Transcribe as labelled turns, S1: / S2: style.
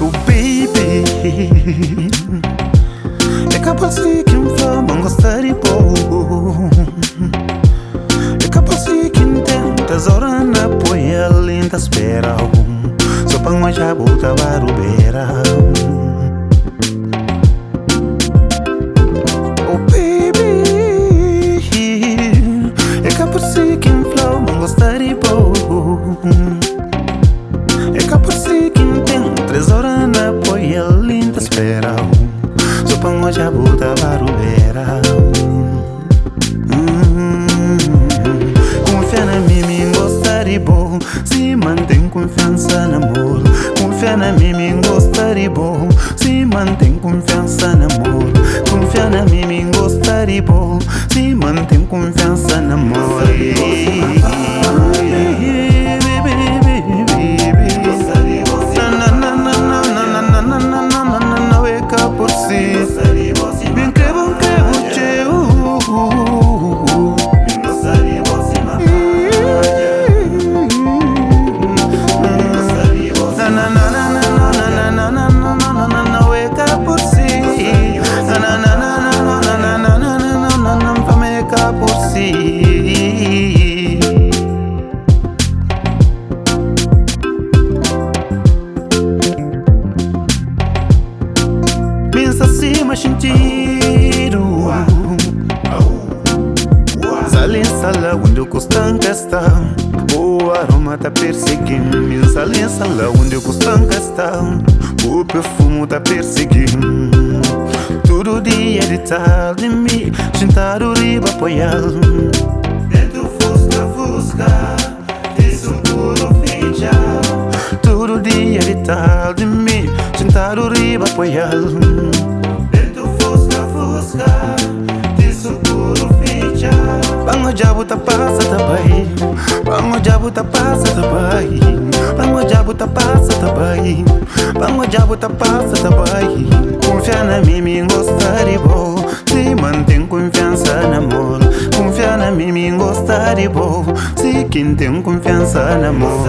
S1: Oh baby, é capaz de quem fama gostar de bom. É capaz de quem tenta zora na apoia lenta espera. Só para uma jabuta barubeira. Oh baby, é capaz de quem fama gostar de bom. É capaz de quem tem 3 horas na apoia linda espera. Só para uma jabuta barubeira. Confia na mim, me gosta de bom. Se mantém confiança no amor. Confia na mim, me gosta de bom. Se mantém confiança no amor. Confia na mim, me gosta de bom. Se mantém confiança no amor. Pensa assim, mas sentido. Sali sala onde o costanca está. O aroma tá perseguindo. Sali sala onde o costanca está. O perfume tá perseguindo. Todo dia de tarde me sentado riba apoiar. Dentro fusca, fusca, isso puro fecha. Todo dia de tarde me sentado riba apoiar. Dentro fusca, fusca, isso puro fecha. Bango jabu tá passa também. Bango jabu tá passa também. Bango jabu tá passa também. Bango jabu tá passa também. Confia na mim, me gosta de bom. Se mantém confiança no amor. Confia na mim, me gosta de bom. Se quem tem confiança no amor.